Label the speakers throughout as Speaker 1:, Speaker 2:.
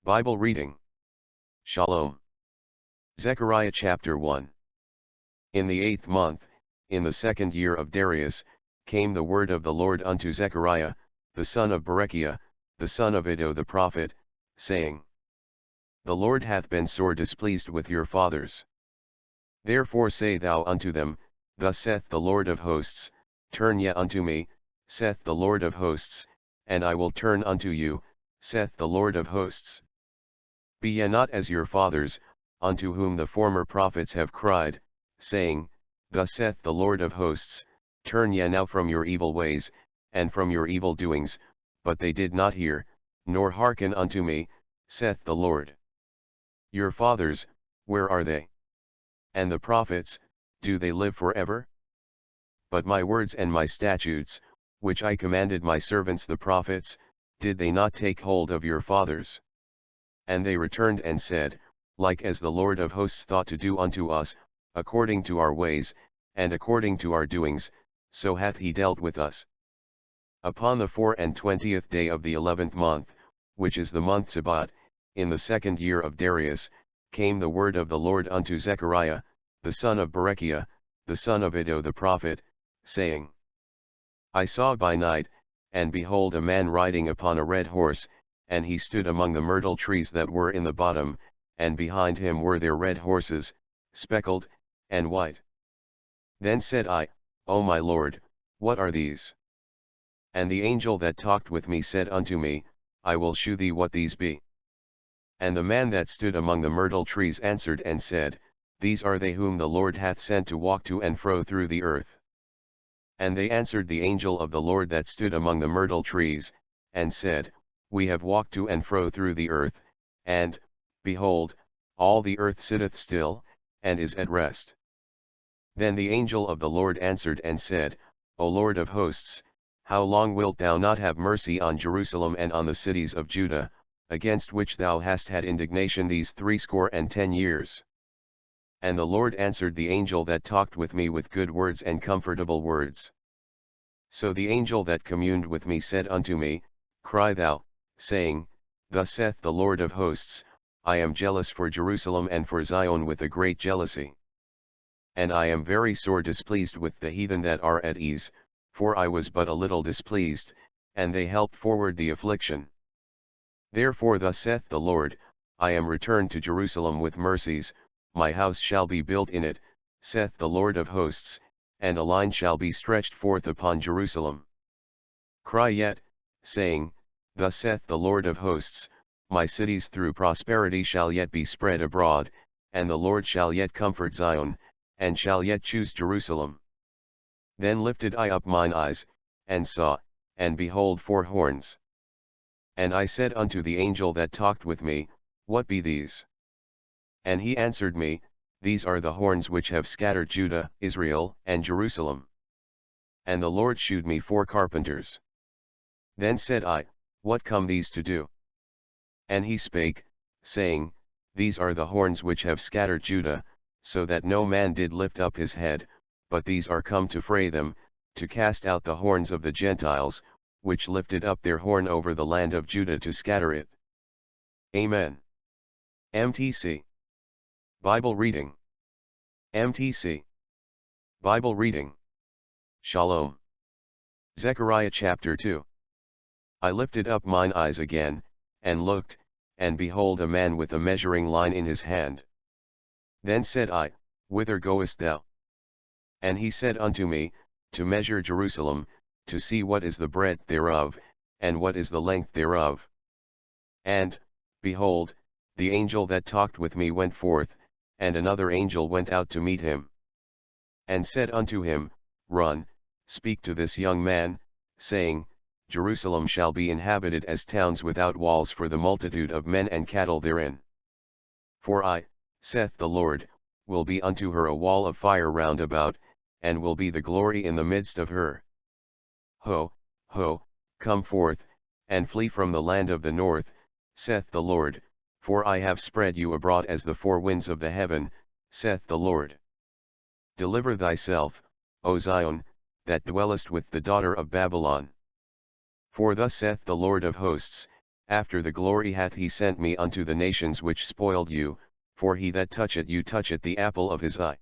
Speaker 1: Bible reading. Shalom. Zechariah chapter 1. In the 8th month, in the 2nd year of Darius, came the word of the Lord unto Zechariah, the son of Berechiah, the son of Iddo the prophet, saying, The Lord hath been sore displeased with your fathers. Therefore say thou unto them, Thus saith the Lord of hosts, Turn ye unto me, saith the Lord of hosts, and I will turn unto you, saith the Lord of hosts. Be ye not as your fathers, unto whom the former prophets have cried, saying, Thus saith the Lord of hosts, Turn ye now from your evil ways, and from your evil doings, but they did not hear, nor hearken unto me, saith the Lord. Your fathers, where are they? And the prophets, do they live forever? But my words and my statutes, which I commanded my servants the prophets, did they not take hold of your fathers? And they returned and said, Like as the Lord of hosts thought to do unto us, according to our ways, and according to our doings, so hath he dealt with us. Upon the 24th day of the 11th month, which is the month Sabat, in the 2nd year of Darius, came the word of the Lord unto Zechariah, the son of Berechiah, the son of Iddo the prophet, saying, I saw by night, and behold a man riding upon a red horse, and he stood among the myrtle trees that were in the bottom, and behind him were their red horses, speckled, and white. Then said I, O my Lord, what are these? And the angel that talked with me said unto me, I will shew thee what these be. And the man that stood among the myrtle trees answered and said, These are they whom the Lord hath sent to walk to and fro through the earth. And they answered the angel of the Lord that stood among the myrtle trees, and said, We have walked to and fro through the earth, and, behold, all the earth sitteth still, and is at rest. Then the angel of the Lord answered and said, O Lord of hosts, how long wilt thou not have mercy on Jerusalem and on the cities of Judah, against which thou hast had indignation these 60 years? And the Lord answered the angel that talked with me with good words and comfortable words. So the angel that communed with me said unto me, Cry thou, saying, Thus saith the Lord of hosts, I am jealous for Jerusalem and for Zion with a great jealousy. And I am very sore displeased with the heathen that are at ease, for I was but a little displeased, and they helped forward the affliction. Therefore thus saith the Lord, I am returned to Jerusalem with mercies, my house shall be built in it, saith the Lord of hosts, and a line shall be stretched forth upon Jerusalem. Cry yet, saying, Thus saith the Lord of hosts, my cities through prosperity shall yet be spread abroad, and the Lord shall yet comfort Zion, and shall yet choose Jerusalem. Then lifted I up mine eyes, and saw, and behold 4 horns. And I said unto the angel that talked with me, What be these? And he answered me, These are the horns which have scattered Judah, Israel, and Jerusalem. And the Lord shewed me 4 carpenters. Then said I, What come these to do? And he spake, saying, These are the horns which have scattered Judah, so that no man did lift up his head, but these are come to fray them, to cast out the horns of the Gentiles, which lifted up their horn over the land of Judah to scatter it. Amen. MTC. Bible reading. MTC. Bible reading. Shalom. Zechariah chapter 2. I lifted up mine eyes again, and looked, and behold a man with a measuring line in his hand. Then said I, Whither goest thou? And he said unto me, To measure Jerusalem, to see what is the breadth thereof, and what is the length thereof. And, behold, the angel that talked with me went forth, and another angel went out to meet him. And said unto him, Run, speak to this young man, saying, Jerusalem shall be inhabited as towns without walls for the multitude of men and cattle therein. For I, saith the Lord, will be unto her a wall of fire round about, and will be the glory in the midst of her. Ho, ho, come forth, and flee from the land of the north, saith the Lord, for I have spread you abroad as the 4 winds of the heaven, saith the Lord. Deliver thyself, O Zion, that dwellest with the daughter of Babylon. For thus saith the Lord of hosts, After the glory hath he sent me unto the nations which spoiled you, for he that toucheth you toucheth the apple of his eye.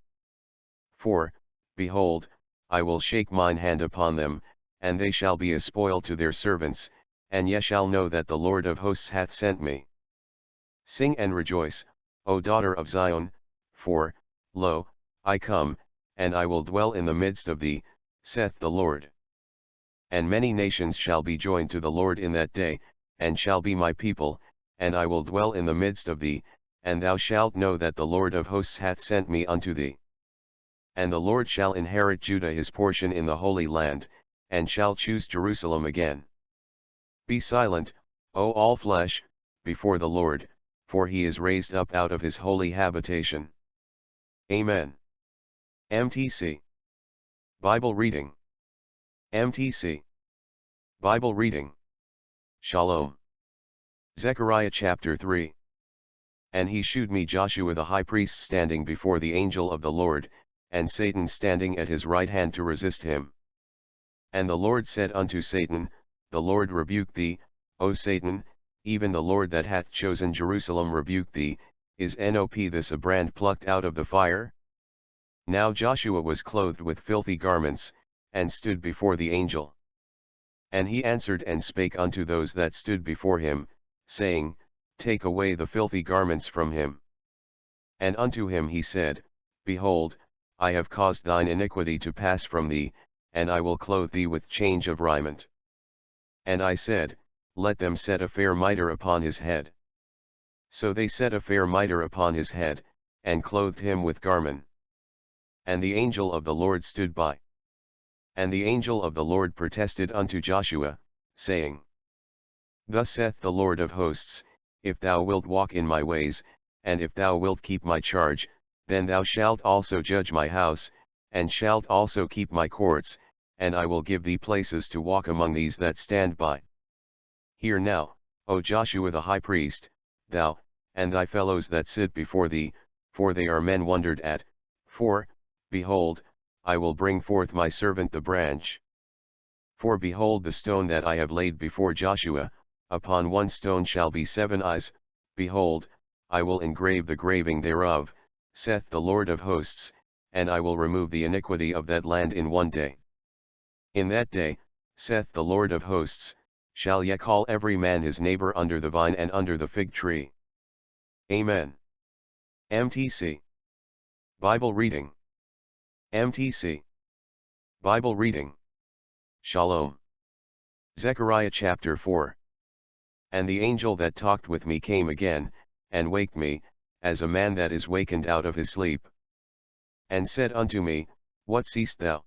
Speaker 1: For, behold, I will shake mine hand upon them, and they shall be a spoil to their servants, and ye shall know that the Lord of hosts hath sent me. Sing and rejoice, O daughter of Zion, for, lo, I come, and I will dwell in the midst of thee, saith the Lord. And many nations shall be joined to the Lord in that day, and shall be my people, and I will dwell in the midst of thee, and thou shalt know that the Lord of hosts hath sent me unto thee. And the Lord shall inherit Judah his portion in the Holy Land, and shall choose Jerusalem again. Be silent, O all flesh, before the Lord, for he is raised up out of his holy habitation. Amen. MTC. Bible reading. MTC. Bible reading. Shalom. Zechariah chapter 3. And he shewed me Joshua the high priest standing before the angel of the Lord, and Satan standing at his right hand to resist him. And the Lord said unto Satan, The Lord rebuke thee, O Satan, even the Lord that hath chosen Jerusalem rebuke thee. Is not this a brand plucked out of the fire? Now Joshua was clothed with filthy garments, and stood before the angel. And he answered and spake unto those that stood before him, saying, Take away the filthy garments from him. And unto him he said, Behold, I have caused thine iniquity to pass from thee, and I will clothe thee with change of raiment. And I said, Let them set a fair mitre upon his head. So they set a fair mitre upon his head, and clothed him with garment. And the angel of the Lord stood by. And the angel of the Lord protested unto Joshua, saying, Thus saith the Lord of hosts, If thou wilt walk in my ways, and if thou wilt keep my charge, then thou shalt also judge my house, and shalt also keep my courts, and I will give thee places to walk among these that stand by. Hear now, O Joshua the high priest, thou, and thy fellows that sit before thee, for they are men wondered at, for, behold, I will bring forth my servant the branch. For behold the stone that I have laid before Joshua, upon one stone shall be 7 eyes, behold, I will engrave the graving thereof, saith the Lord of hosts, and I will remove the iniquity of that land in one day. In that day, saith the Lord of hosts, shall ye call every man his neighbor under the vine and under the fig tree. Amen. MTC. Bible reading. MTC. Bible reading. Shalom. Zechariah chapter 4. And the angel that talked with me came again, and waked me, as a man that is wakened out of his sleep. And said unto me, What seest thou?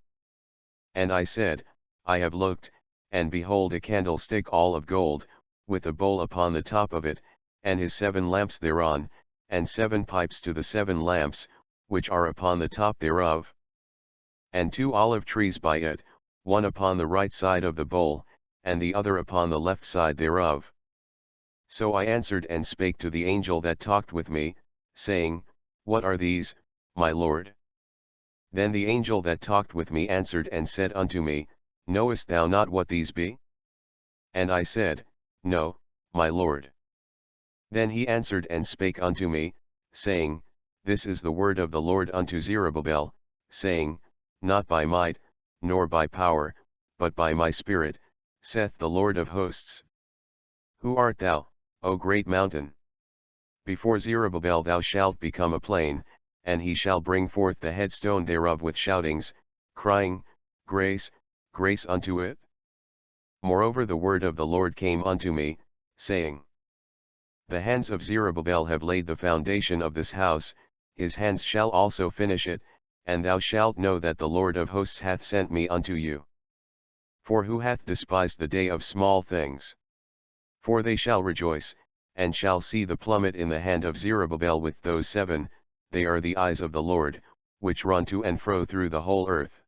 Speaker 1: And I said, I have looked, and behold a candlestick all of gold, with a bowl upon the top of it, and his 7 lamps thereon, and 7 pipes to the 7 lamps, which are upon the top thereof. And 2 olive trees by it, one upon the right side of the bowl, and the other upon the left side thereof. So I answered and spake to the angel that talked with me, saying, What are these, my Lord? Then the angel that talked with me answered and said unto me, Knowest thou not what these be? And I said, No, my Lord. Then he answered and spake unto me, saying, This is the word of the Lord unto Zerubbabel, saying, Not by might, nor by power, but by my Spirit, saith the Lord of hosts. Who art thou, O great mountain? Before Zerubbabel thou shalt become a plain, and he shall bring forth the headstone thereof with shoutings, crying, Grace, grace unto it. Moreover the word of the Lord came unto me, saying, The hands of Zerubbabel have laid the foundation of this house, his hands shall also finish it, and thou shalt know that the Lord of hosts hath sent me unto you. For who hath despised the day of small things? For they shall rejoice, and shall see the plummet in the hand of Zerubbabel with those 7, they are the eyes of the Lord, which run to and fro through the whole earth.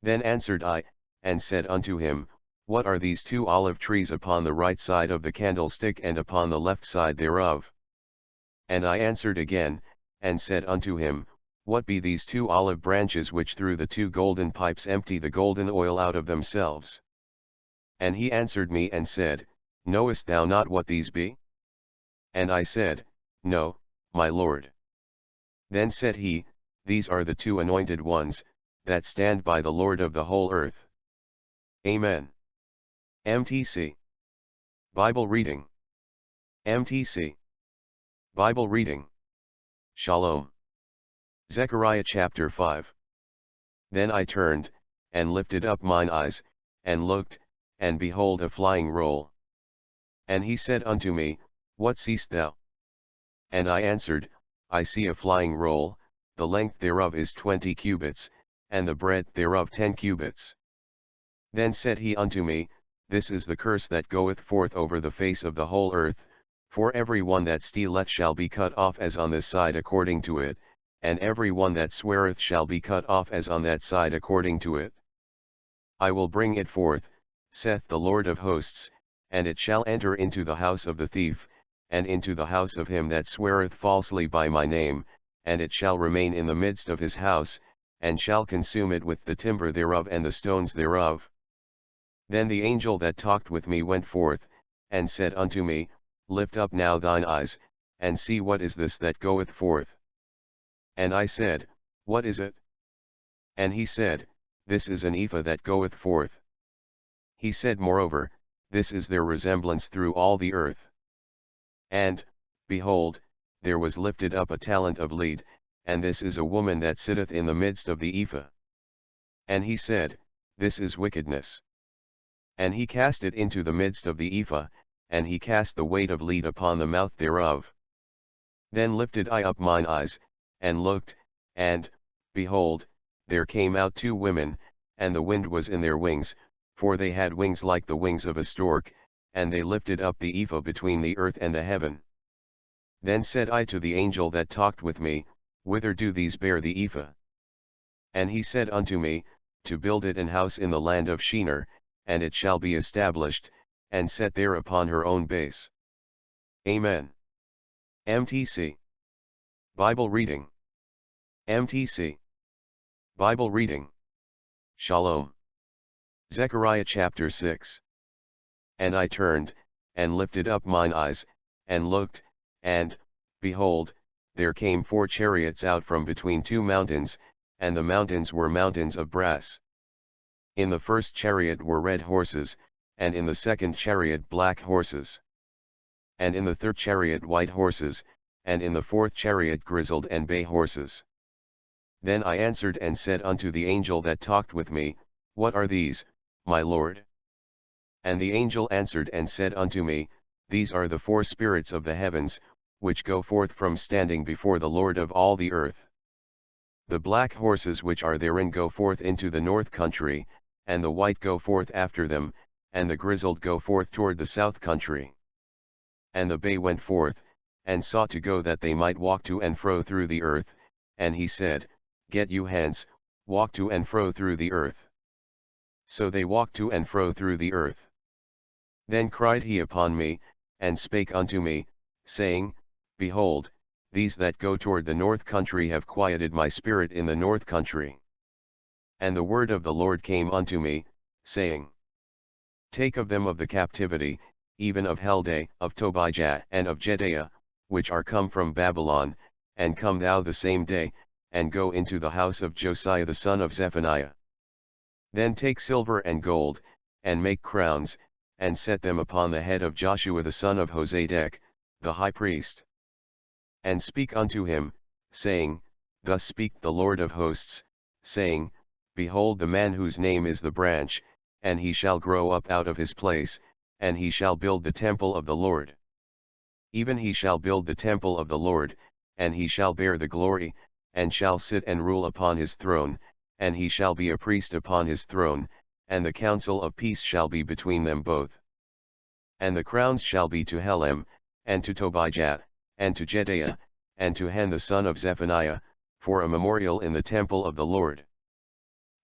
Speaker 1: Then answered I, and said unto him, What are these 2 olive trees upon the right side of the candlestick and upon the left side thereof? And I answered again, and said unto him, What be these 2 olive branches which through the 2 golden pipes empty the golden oil out of themselves? And he answered me and said, knowest thou not what these be? And I said, No, my lord. Then said he, These are the two anointed ones, that stand by the Lord of the whole earth. Amen. MTC. Bible reading. MTC. Bible reading. Shalom. Zechariah chapter 5. Then I turned, and lifted up mine eyes, and looked, and behold a flying roll. And he said unto me, What seest thou? And I answered, I see a flying roll, the length thereof is 20 cubits, and the breadth thereof 10 cubits. Then said he unto me, This is the curse that goeth forth over the face of the whole earth, for every one that stealeth shall be cut off as on this side according to it, and every one that sweareth shall be cut off as on that side according to it. I will bring it forth, saith the Lord of hosts, and it shall enter into the house of the thief, and into the house of him that sweareth falsely by my name, and it shall remain in the midst of his house, and shall consume it with the timber thereof and the stones thereof. Then the angel that talked with me went forth, and said unto me, Lift up now thine eyes, and see what is this that goeth forth. And I said, What is it? And he said, This is an ephah that goeth forth. He said moreover, This is their resemblance through all the earth. And, behold, there was lifted up a talent of lead, and this is a woman that sitteth in the midst of the ephah. And he said, This is wickedness. And he cast it into the midst of the ephah, and he cast the weight of lead upon the mouth thereof. Then lifted I up mine eyes, and looked, and, behold, there came out two women, and the wind was in their wings, for they had wings like the wings of a stork, and they lifted up the ephah between the earth and the heaven. Then said I to the angel that talked with me, Whither do these bear the ephah? And he said unto me, To build it an house in the land of Shinar, and it shall be established, and set there upon her own base. Amen. MTC. Bible reading. MTC. Bible reading. Shalom. Zechariah chapter 6. And I turned, and lifted up mine eyes, and looked, and, behold, there came 4 chariots out from between 2 mountains, and the mountains were mountains of brass. In the first chariot were red horses, and in the second chariot black horses. And in the third chariot white horses, and in the fourth chariot grizzled and bay horses. Then I answered and said unto the angel that talked with me, What are these, my Lord? And the angel answered and said unto me, These are the 4 spirits of the heavens, which go forth from standing before the Lord of all the earth. The black horses which are therein go forth into the north country, and the white go forth after them, and the grizzled go forth toward the south country. And the bay went forth, and sought to go that they might walk to and fro through the earth, and he said, Get you hence, walk to and fro through the earth. So they walked to and fro through the earth. Then cried he upon me, and spake unto me, saying, Behold, these that go toward the north country have quieted my spirit in the north country. And the word of the Lord came unto me, saying, Take of them of the captivity, even of Heldai, of Tobijah, and of Jedaiah, which are come from Babylon, and come thou the same day, and go into the house of Josiah the son of Zephaniah. Then take silver and gold, and make crowns, and set them upon the head of Joshua the son of Hosadek, the high priest. And speak unto him, saying, Thus speak the Lord of hosts, saying, Behold the man whose name is the branch, and he shall grow up out of his place, and he shall build the temple of the Lord. Even he shall build the temple of the Lord, and he shall bear the glory, and shall sit and rule upon his throne, and he shall be a priest upon his throne, and the counsel of peace shall be between them both. And the crowns shall be to Helem, and to Tobijah, and to Jedaiah, and to Hen the son of Zephaniah, for a memorial in the temple of the Lord.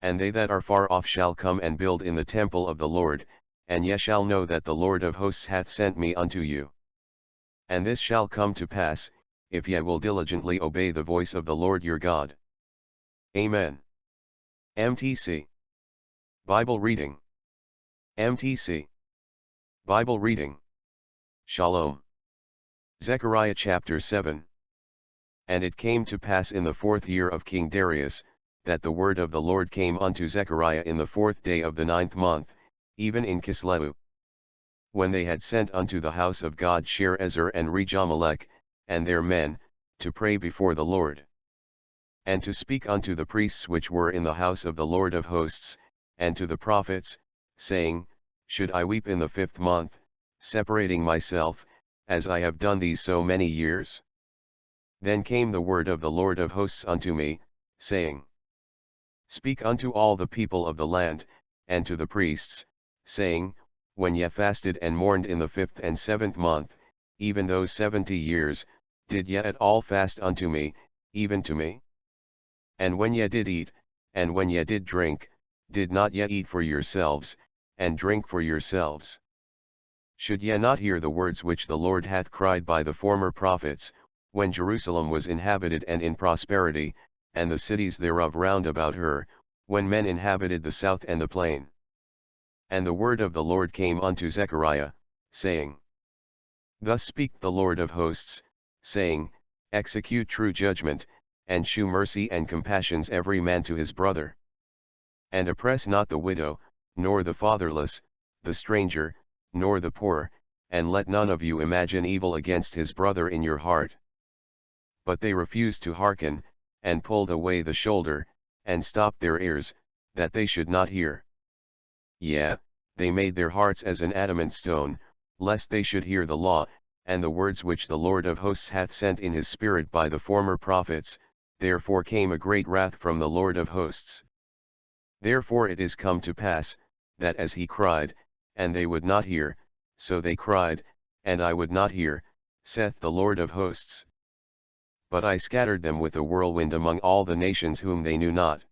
Speaker 1: And they that are far off shall come and build in the temple of the Lord, and ye shall know that the Lord of hosts hath sent me unto you. And this shall come to pass, if ye will diligently obey the voice of the Lord your God. Amen. MTC. Bible reading. MTC. Bible reading. Shalom. Zechariah chapter 7. And it came to pass in the 4th year of King Darius, that the word of the Lord came unto Zechariah in the 4th day of the 9th month, even in Kislevu. When they had sent unto the house of God Sherezer and Rejamelech, and their men, to pray before the Lord, and to speak unto the priests which were in the house of the Lord of hosts, and to the prophets, saying, Should I weep in the 5th month, separating myself, as I have done these so many years? Then came the word of the Lord of hosts unto me, saying, Speak unto all the people of the land, and to the priests, saying, When ye fasted and mourned in the 5th and 7th month, even those 70 years, did ye at all fast unto me, even to me? And when ye did eat, and when ye did drink, did not ye eat for yourselves, and drink for yourselves? Should ye not hear the words which the Lord hath cried by the former prophets, when Jerusalem was inhabited and in prosperity, and the cities thereof round about her, when men inhabited the south and the plain? And the word of the Lord came unto Zechariah, saying, Thus speak the Lord of hosts, saying, Execute true judgment, and shew mercy and compassions every man to his brother. And oppress not the widow, nor the fatherless, the stranger, nor the poor, and let none of you imagine evil against his brother in your heart. But they refused to hearken, and pulled away the shoulder, and stopped their ears, that they should not hear. Yea, they made their hearts as an adamant stone, lest they should hear the law, and the words which the Lord of hosts hath sent in his Spirit by the former prophets. Therefore came a great wrath from the Lord of hosts. Therefore it is come to pass, that as he cried, and they would not hear, so they cried, and I would not hear, saith the Lord of hosts. But I scattered them with a whirlwind among all the nations whom they knew not.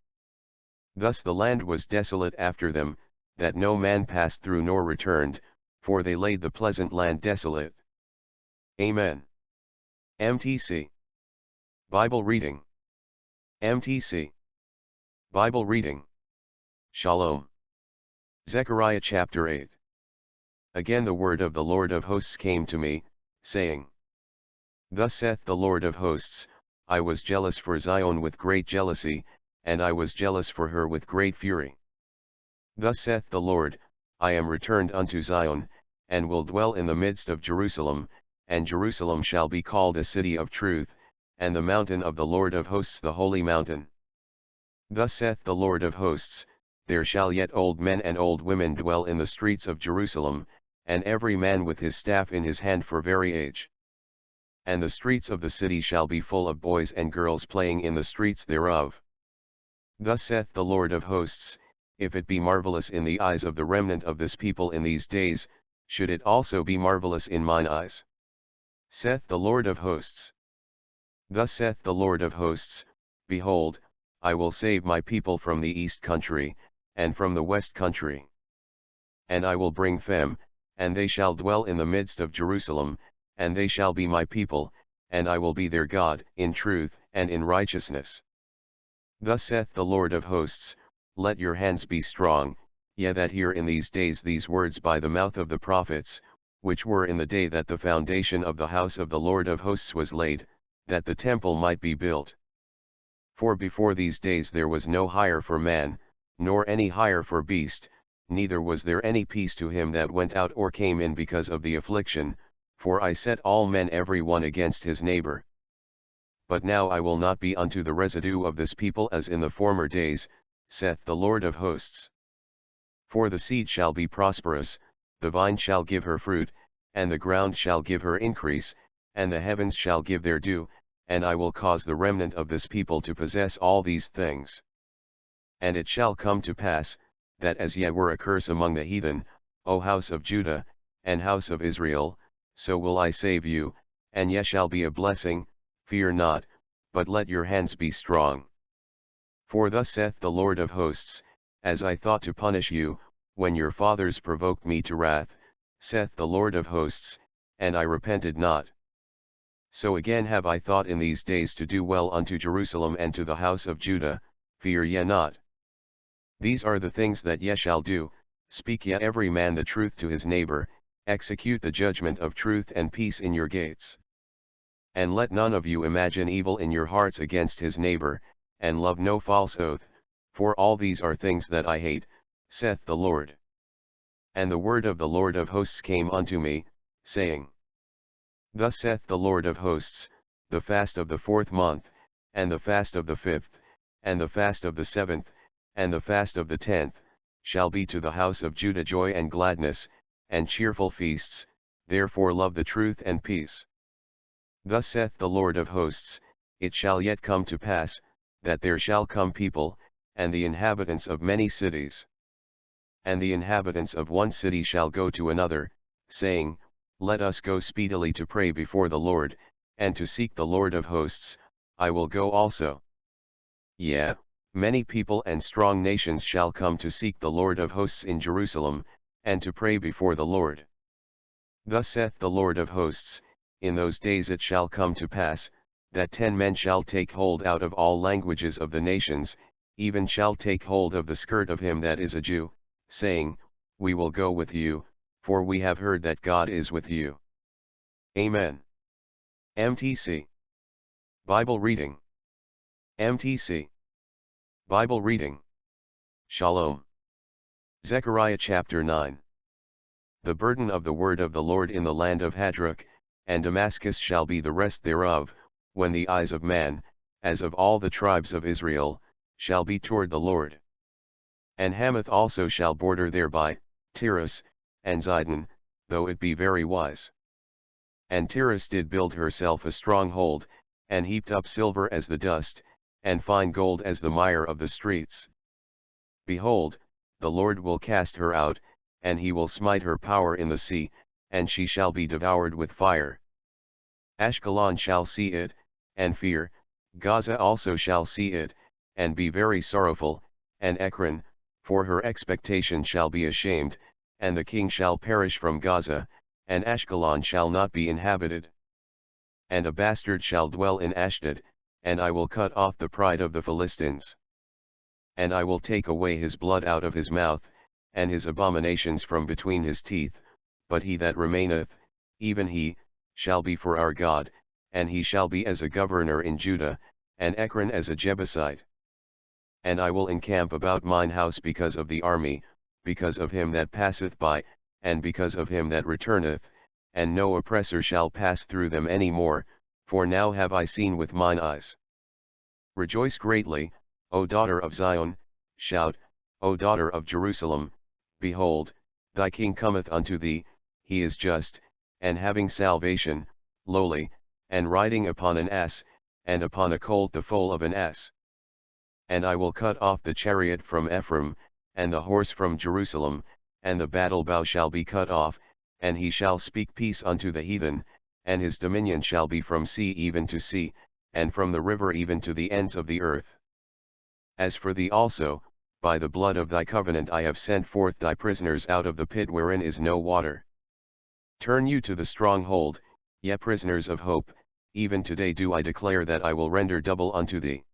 Speaker 1: Thus the land was desolate after them, that no man passed through nor returned, for they laid the pleasant land desolate. Amen. MTC. Bible reading. MTC. Bible reading. Shalom. Zechariah chapter 8. Again the word of the Lord of hosts came to me, saying, Thus saith the Lord of hosts, I was jealous for Zion with great jealousy, and I was jealous for her with great fury. Thus saith the Lord, I am returned unto Zion, and will dwell in the midst of Jerusalem, and Jerusalem shall be called a city of truth, and the mountain of the Lord of hosts the holy mountain. Thus saith the Lord of hosts, there shall yet old men and old women dwell in the streets of Jerusalem, and every man with his staff in his hand for very age. And the streets of the city shall be full of boys and girls playing in the streets thereof. Thus saith the Lord of hosts, if it be marvelous in the eyes of the remnant of this people in these days, should it also be marvelous in mine eyes? Saith the Lord of hosts. Thus saith the Lord of hosts, Behold, I will save my people from the east country, and from the west country. And I will bring them, and they shall dwell in the midst of Jerusalem, and they shall be my people, and I will be their God, in truth and in righteousness. Thus saith the Lord of hosts, Let your hands be strong, ye that hear in these days these words by the mouth of the prophets, which were in the day that the foundation of the house of the Lord of hosts was laid, that the temple might be built. For before these days there was no hire for man, nor any hire for beast, neither was there any peace to him that went out or came in because of the affliction, for I set all men every one against his neighbor. But now I will not be unto the residue of this people as in the former days, saith the Lord of hosts. For the seed shall be prosperous, the vine shall give her fruit, and the ground shall give her increase, and the heavens shall give their dew, and I will cause the remnant of this people to possess all these things. And it shall come to pass, that as ye were a curse among the heathen, O house of Judah, and house of Israel, so will I save you, and ye shall be a blessing. Fear not, but let your hands be strong. For thus saith the Lord of hosts, as I thought to punish you, when your fathers provoked me to wrath, saith the Lord of hosts, and I repented not. So again have I thought in these days to do well unto Jerusalem and to the house of Judah, fear ye not. These are the things that ye shall do, speak ye every man the truth to his neighbor, execute the judgment of truth and peace in your gates. And let none of you imagine evil in your hearts against his neighbor, and love no false oath, for all these are things that I hate, saith the Lord. And the word of the Lord of hosts came unto me, saying, Thus saith the Lord of hosts, the fast of the 4th month, and the fast of the 5th, and the fast of the 7th, and the fast of the 10th, shall be to the house of Judah joy and gladness, and cheerful feasts, therefore love the truth and peace. Thus saith the Lord of hosts, it shall yet come to pass, that there shall come people, and the inhabitants of many cities. And the inhabitants of one city shall go to another, saying, Let us go speedily to pray before the Lord, and to seek the Lord of hosts, I will go also. Yea, many people and strong nations shall come to seek the Lord of hosts in Jerusalem, and to pray before the Lord. Thus saith the Lord of hosts, in those days it shall come to pass, that 10 men shall take hold out of all languages of the nations, even shall take hold of the skirt of him that is a Jew, saying, We will go with you, for we have heard that God is with you. Amen. MTC. Bible reading. MTC. Bible reading. Shalom. Zechariah chapter 9. The burden of the word of the Lord in the land of Hadrach, and Damascus shall be the rest thereof, when the eyes of man, as of all the tribes of Israel, shall be toward the Lord. And Hamath also shall border thereby, Tyrus, and Zidon, though it be very wise. And Tyrus did build herself a stronghold, and heaped up silver as the dust, and fine gold as the mire of the streets. Behold, the Lord will cast her out, and he will smite her power in the sea, and she shall be devoured with fire. Ashkelon shall see it, and fear, Gaza also shall see it, and be very sorrowful, and Ekron, for her expectation shall be ashamed, and the king shall perish from Gaza, and Ashkelon shall not be inhabited. And a bastard shall dwell in Ashdod, and I will cut off the pride of the Philistines. And I will take away his blood out of his mouth, and his abominations from between his teeth, but he that remaineth, even he, shall be for our God, and he shall be as a governor in Judah, and Ekron as a Jebusite. And I will encamp about mine house because of the army, because of him that passeth by, and because of him that returneth, and no oppressor shall pass through them any more, for now have I seen with mine eyes. Rejoice greatly, O daughter of Zion, shout, O daughter of Jerusalem, behold, thy king cometh unto thee, he is just, and having salvation, lowly, and riding upon an ass, and upon a colt the foal of an ass. And I will cut off the chariot from Ephraim, and the horse from Jerusalem, and the battle bow shall be cut off, and he shall speak peace unto the heathen, and his dominion shall be from sea even to sea, and from the river even to the ends of the earth. As for thee also, by the blood of thy covenant I have sent forth thy prisoners out of the pit wherein is no water. Turn you to the stronghold, ye prisoners of hope, even today do I declare that I will render double unto thee.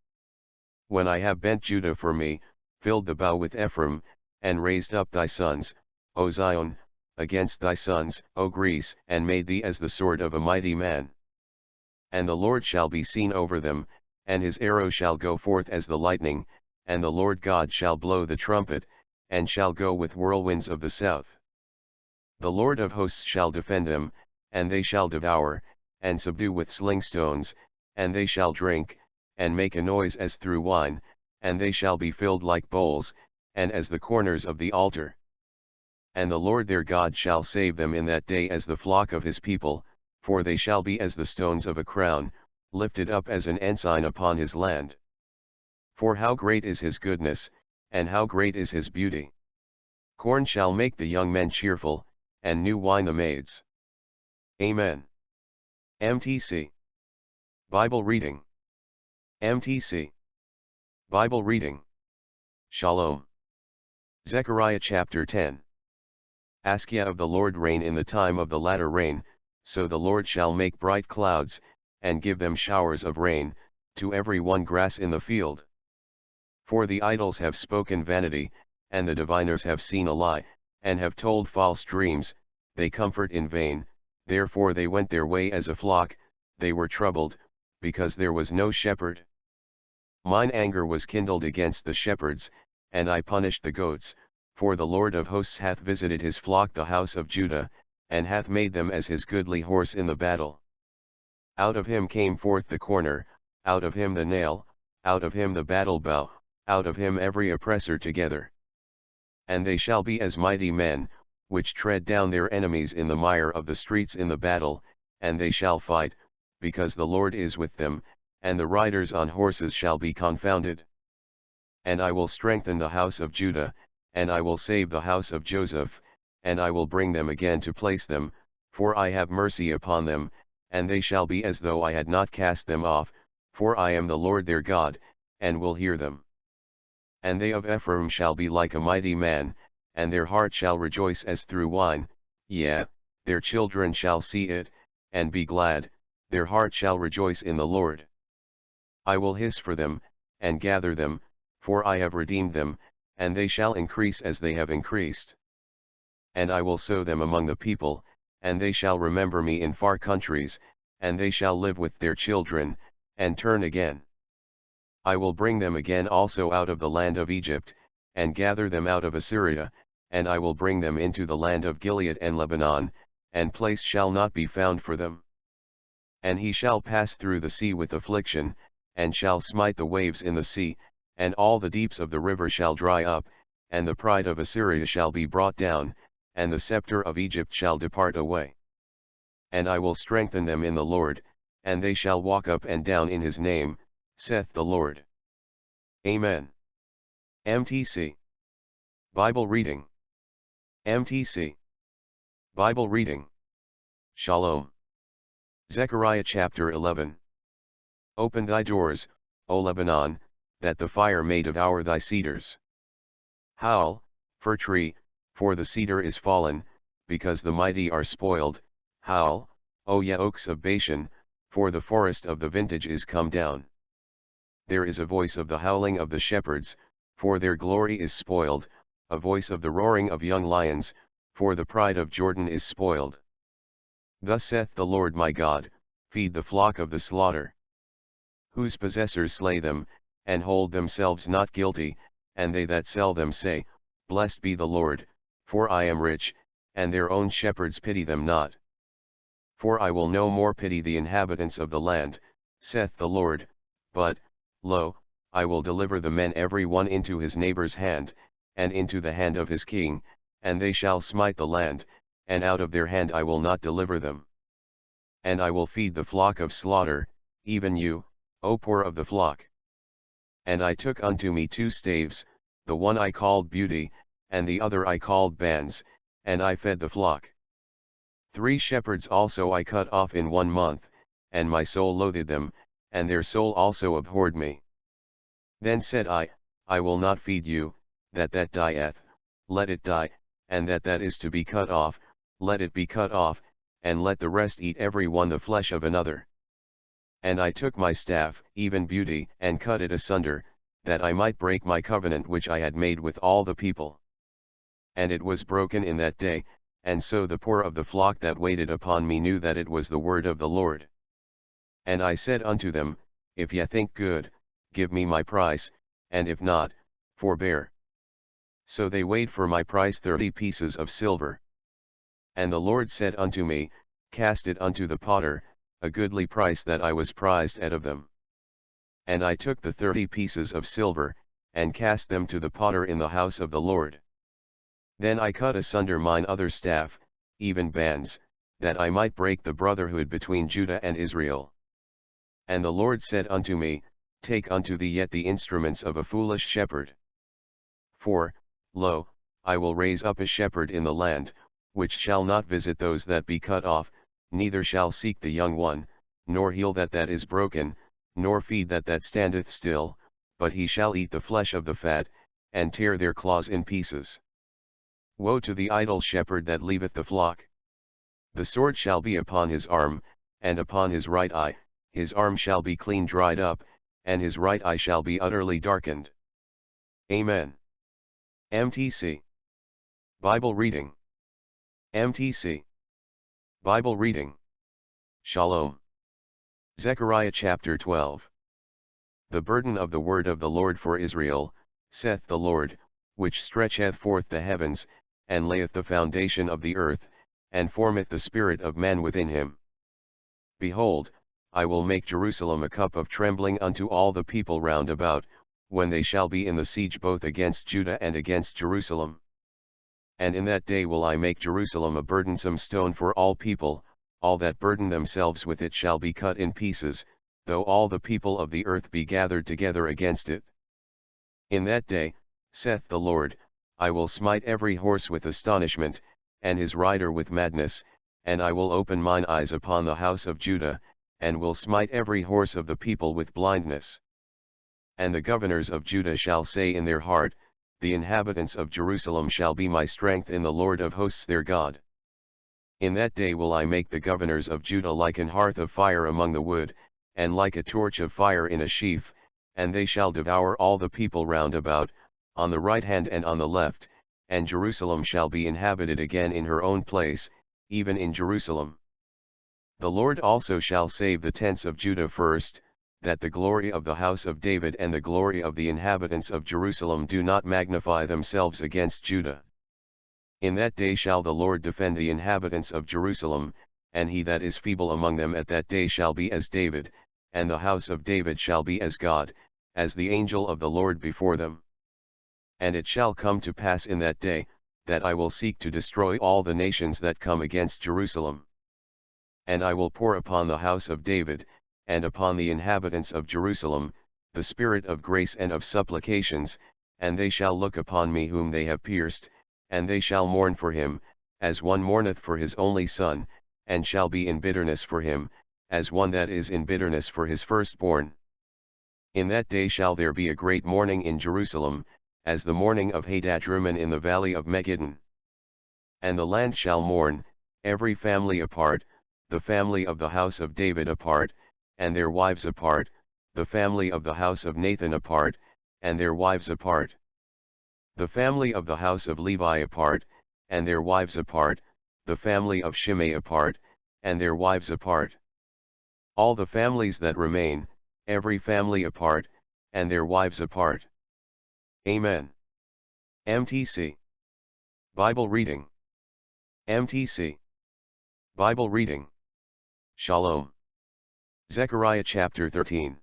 Speaker 1: When I have bent Judah for me, filled the bow with Ephraim, and raised up thy sons, O Zion, against thy sons, O Greece, and made thee as the sword of a mighty man. And the Lord shall be seen over them, and his arrow shall go forth as the lightning, and the Lord God shall blow the trumpet, and shall go with whirlwinds of the south. The Lord of hosts shall defend them, and they shall devour, and subdue with slingstones, and they shall drink, and make a noise as through wine, and they shall be filled like bowls, and as the corners of the altar. And the Lord their God shall save them in that day as the flock of his people, for they shall be as the stones of a crown, lifted up as an ensign upon his land. For how great is his goodness, and how great is his beauty! Corn shall make the young men cheerful, and new wine the maids. Amen. MTC. Bible reading. MTC. Bible reading. Shalom. Zechariah chapter 10. Ask ye of the Lord rain in the time of the latter rain, so the Lord shall make bright clouds, and give them showers of rain, to every one grass in the field. For the idols have spoken vanity, and the diviners have seen a lie, and have told false dreams, they comfort in vain, therefore they went their way as a flock, they were troubled, because there was no shepherd. Mine anger was kindled against the shepherds, and I punished the goats, for the Lord of hosts hath visited his flock the house of Judah, and hath made them as his goodly horse in the battle. Out of him came forth the corner, out of him the nail, out of him the battle bow, out of him every oppressor together. And they shall be as mighty men, which tread down their enemies in the mire of the streets in the battle, and they shall fight, because the Lord is with them, and the riders on horses shall be confounded. And I will strengthen the house of Judah, and I will save the house of Joseph, and I will bring them again to place them, for I have mercy upon them, and they shall be as though I had not cast them off, for I am the Lord their God, and will hear them. And they of Ephraim shall be like a mighty man, and their heart shall rejoice as through wine, yea, their children shall see it, and be glad, their heart shall rejoice in the Lord. I will hiss for them, and gather them, for I have redeemed them, and they shall increase as they have increased. And I will sow them among the people, and they shall remember me in far countries, and they shall live with their children, and turn again. I will bring them again also out of the land of Egypt, and gather them out of Assyria, and I will bring them into the land of Gilead and Lebanon, and place shall not be found for them. And he shall pass through the sea with affliction, and shall smite the waves in the sea, and all the deeps of the river shall dry up, and the pride of Assyria shall be brought down, and the scepter of Egypt shall depart away. And I will strengthen them in the Lord, and they shall walk up and down in his name, saith the Lord. Amen. MTC. Bible reading. MTC. Bible reading. Shalom. Zechariah chapter 11. Open thy doors, O Lebanon, that the fire may devour thy cedars. Howl, fir tree, for the cedar is fallen, because the mighty are spoiled. Howl, O ye oaks of Bashan, for the forest of the vintage is come down. There is a voice of the howling of the shepherds, for their glory is spoiled, a voice of the roaring of young lions, for the pride of Jordan is spoiled. Thus saith the Lord my God, feed the flock of the slaughter, whose possessors slay them, and hold themselves not guilty, and they that sell them say, Blessed be the Lord, for I am rich, and their own shepherds pity them not. For I will no more pity the inhabitants of the land, saith the Lord, but, lo, I will deliver the men every one into his neighbor's hand, and into the hand of his king, and they shall smite the land, and out of their hand I will not deliver them. And I will feed the flock of slaughter, even you, O poor of the flock. And I took unto me 2 staves, the one I called Beauty, and the other I called Bands, and I fed the flock. 3 shepherds also I cut off in 1 month, and my soul loathed them, and their soul also abhorred me. Then said I will not feed you, that dieth, let it die, and that is to be cut off, let it be cut off, and let the rest eat every one the flesh of another. And I took my staff, even Beauty, and cut it asunder, that I might break my covenant which I had made with all the people. And it was broken in that day, and so the poor of the flock that waited upon me knew that it was the word of the Lord. And I said unto them, If ye think good, give me my price, and if not, forbear. So they weighed for my price 30 pieces of silver. And the Lord said unto me, Cast it unto the potter, a goodly price that I was prized out of them. And I took the 30 pieces of silver, and cast them to the potter in the house of the Lord. Then I cut asunder mine other staff, even Bands, that I might break the brotherhood between Judah and Israel. And the Lord said unto me, Take unto thee yet the instruments of a foolish shepherd. For, lo, I will raise up a shepherd in the land, which shall not visit those that be cut off, neither shall seek the young one, nor heal that is broken, nor feed that standeth still, but he shall eat the flesh of the fat, and tear their claws in pieces. Woe to the idle shepherd that leaveth the flock! The sword shall be upon his arm, and upon his right eye, his arm shall be clean dried up, and his right eye shall be utterly darkened. Amen. MTC. Bible reading. MTC. Bible reading. Shalom. Zechariah chapter 12. The burden of the word of the Lord for Israel, saith the Lord, which stretcheth forth the heavens, and layeth the foundation of the earth, and formeth the spirit of man within him. Behold, I will make Jerusalem a cup of trembling unto all the people round about, when they shall be in the siege both against Judah and against Jerusalem. And in that day will I make Jerusalem a burdensome stone for all people, all that burden themselves with it shall be cut in pieces, though all the people of the earth be gathered together against it. In that day, saith the Lord, I will smite every horse with astonishment, and his rider with madness, and I will open mine eyes upon the house of Judah, and will smite every horse of the people with blindness. And the governors of Judah shall say in their heart, the inhabitants of Jerusalem shall be my strength in the Lord of hosts their God. In that day will I make the governors of Judah like an hearth of fire among the wood, and like a torch of fire in a sheaf, and they shall devour all the people round about, on the right hand and on the left, and Jerusalem shall be inhabited again in her own place, even in Jerusalem. The Lord also shall save the tents of Judah first, that the glory of the house of David and the glory of the inhabitants of Jerusalem do not magnify themselves against Judah. In that day shall the Lord defend the inhabitants of Jerusalem, and he that is feeble among them at that day shall be as David, and the house of David shall be as God, as the angel of the Lord before them. And it shall come to pass in that day, that I will seek to destroy all the nations that come against Jerusalem. And I will pour upon the house of David, and upon the inhabitants of Jerusalem, the spirit of grace and of supplications, and they shall look upon me whom they have pierced, and they shall mourn for him, as one mourneth for his only son, and shall be in bitterness for him, as one that is in bitterness for his firstborn. In that day shall there be a great mourning in Jerusalem, as the mourning of Hadad-rimmon in the valley of Megiddon. And the land shall mourn, every family apart, the family of the house of David apart, and their wives apart, the family of the house of Nathan apart, and their wives apart. The family of the house of Levi apart, and their wives apart, the family of Shimei apart, and their wives apart. All the families that remain, every family apart, and their wives apart. Amen. MTC. Bible reading. MTC. Bible reading. Shalom. Zechariah chapter 13.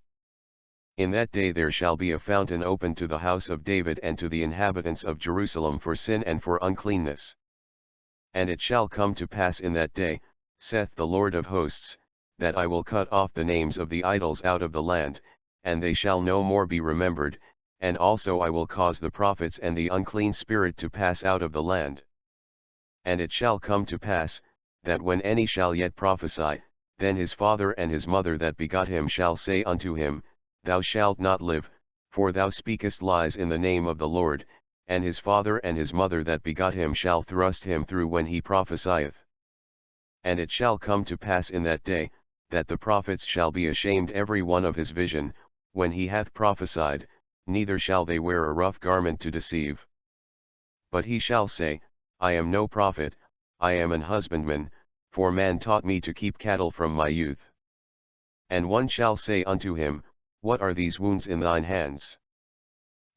Speaker 1: In that day there shall be a fountain opened to the house of David and to the inhabitants of Jerusalem for sin and for uncleanness. And it shall come to pass in that day, saith the Lord of hosts, that I will cut off the names of the idols out of the land, and they shall no more be remembered, and also I will cause the prophets and the unclean spirit to pass out of the land. And it shall come to pass, that when any shall yet prophesy, then his father and his mother that begot him shall say unto him, Thou shalt not live, for thou speakest lies in the name of the Lord, and his father and his mother that begot him shall thrust him through when he prophesieth. And it shall come to pass in that day, that the prophets shall be ashamed every one of his vision, when he hath prophesied, neither shall they wear a rough garment to deceive. But he shall say, I am no prophet, I am an husbandman, for man taught me to keep cattle from my youth. And one shall say unto him, What are these wounds in thine hands?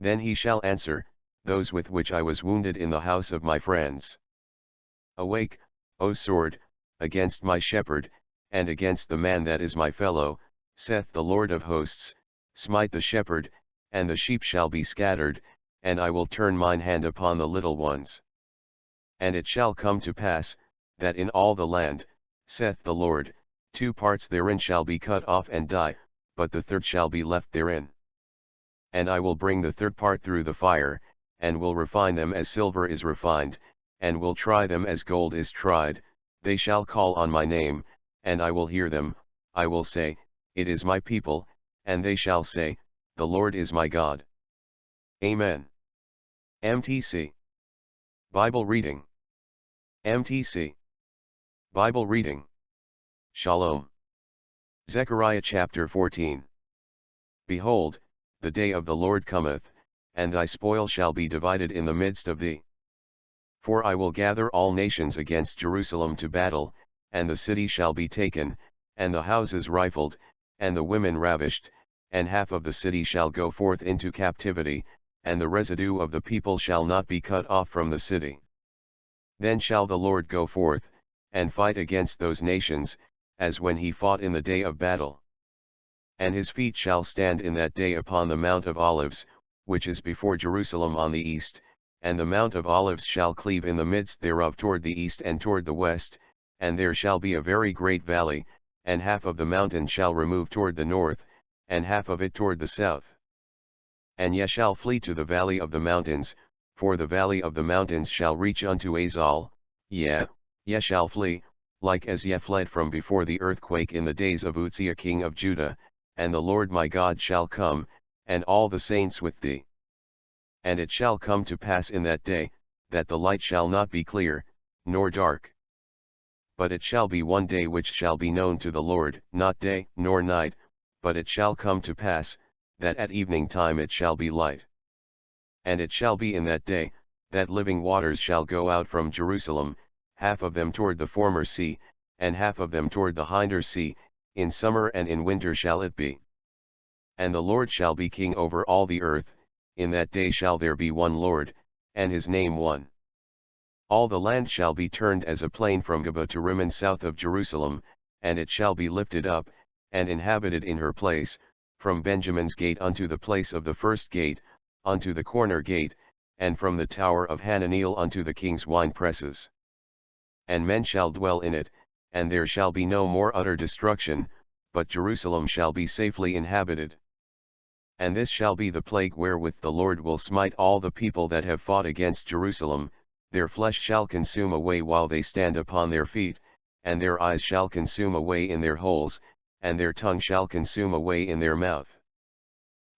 Speaker 1: Then he shall answer, Those with which I was wounded in the house of my friends. Awake, O sword, against my shepherd, and against the man that is my fellow, saith the Lord of hosts, smite the shepherd, and the sheep shall be scattered, and I will turn mine hand upon the little ones. And it shall come to pass, that in all the land, saith the Lord, 2 parts therein shall be cut off and die, but the third shall be left therein. And I will bring the third part through the fire, and will refine them as silver is refined, and will try them as gold is tried. They shall call on my name, and I will hear them. I will say, It is my people, and they shall say, The Lord is my God. Amen. MTC. Bible reading. MTC. Bible reading. Shalom. Zechariah chapter 14. Behold, the day of the Lord cometh, and thy spoil shall be divided in the midst of thee. For I will gather all nations against Jerusalem to battle, and the city shall be taken, and the houses rifled, and the women ravished, and half of the city shall go forth into captivity, and the residue of the people shall not be cut off from the city. Then shall the Lord go forth, and fight against those nations, as when he fought in the day of battle. And his feet shall stand in that day upon the Mount of Olives, which is before Jerusalem on the east, and the Mount of Olives shall cleave in the midst thereof toward the east and toward the west, and there shall be a very great valley, and half of the mountain shall remove toward the north, and half of it toward the south. And ye shall flee to the valley of the mountains, for the valley of the mountains shall reach unto Azal, ye shall flee, like as ye fled from before the earthquake in the days of Uzziah king of Judah, and the Lord my God shall come, and all the saints with thee. And it shall come to pass in that day, that the light shall not be clear, nor dark. But it shall be one day which shall be known to the Lord, not day, nor night, but it shall come to pass, that at evening time it shall be light. And it shall be in that day, that living waters shall go out from Jerusalem, half of them toward the former sea, and half of them toward the hinder sea, in summer and in winter shall it be. And the Lord shall be king over all the earth, in that day shall there be one Lord, and his name one. All the land shall be turned as a plain from Geba to Rimmon south of Jerusalem, and it shall be lifted up, and inhabited in her place, from Benjamin's gate unto the place of the first gate, unto the corner gate, and from the tower of Hananeel unto the king's winepresses. And men shall dwell in it, and there shall be no more utter destruction, but Jerusalem shall be safely inhabited. And this shall be the plague wherewith the Lord will smite all the people that have fought against Jerusalem, their flesh shall consume away while they stand upon their feet, and their eyes shall consume away in their holes, and their tongue shall consume away in their mouth.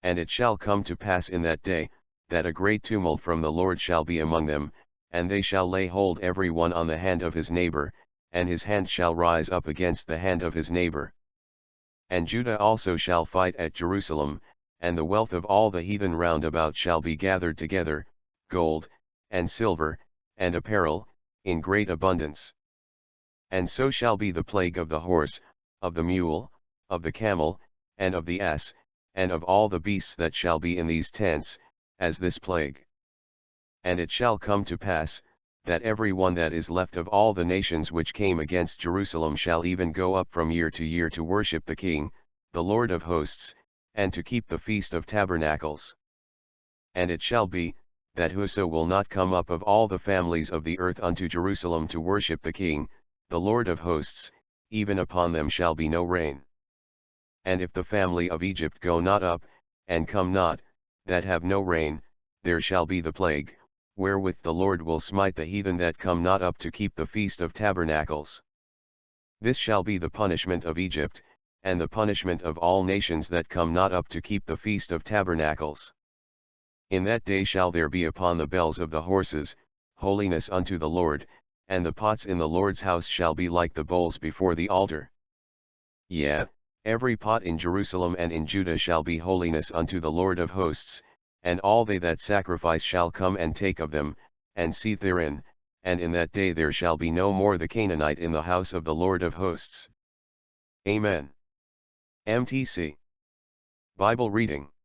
Speaker 1: And it shall come to pass in that day, that a great tumult from the Lord shall be among them, and they shall lay hold every one on the hand of his neighbor, and his hand shall rise up against the hand of his neighbor. And Judah also shall fight at Jerusalem, and the wealth of all the heathen round about shall be gathered together, gold, and silver, and apparel, in great abundance. And so shall be the plague of the horse, of the mule, of the camel, and of the ass, and of all the beasts that shall be in these tents, as this plague. And it shall come to pass, that every one that is left of all the nations which came against Jerusalem shall even go up from year to worship the King, the Lord of hosts, and to keep the Feast of Tabernacles. And it shall be, that whoso will not come up of all the families of the earth unto Jerusalem to worship the King, the Lord of hosts, even upon them shall be no rain. And if the family of Egypt go not up, and come not, that have no rain, there shall be the plague, wherewith the Lord will smite the heathen that come not up to keep the Feast of Tabernacles. This shall be the punishment of Egypt, and the punishment of all nations that come not up to keep the Feast of Tabernacles. In that day shall there be upon the bells of the horses, holiness unto the Lord, and the pots in the Lord's house shall be like the bowls before the altar. Yea, every pot in Jerusalem and in Judah shall be holiness unto the Lord of hosts, and all they that sacrifice shall come and take of them, and seat therein, and in that day there shall be no more the Canaanite in the house of the Lord of hosts. Amen. MTC Bible Reading.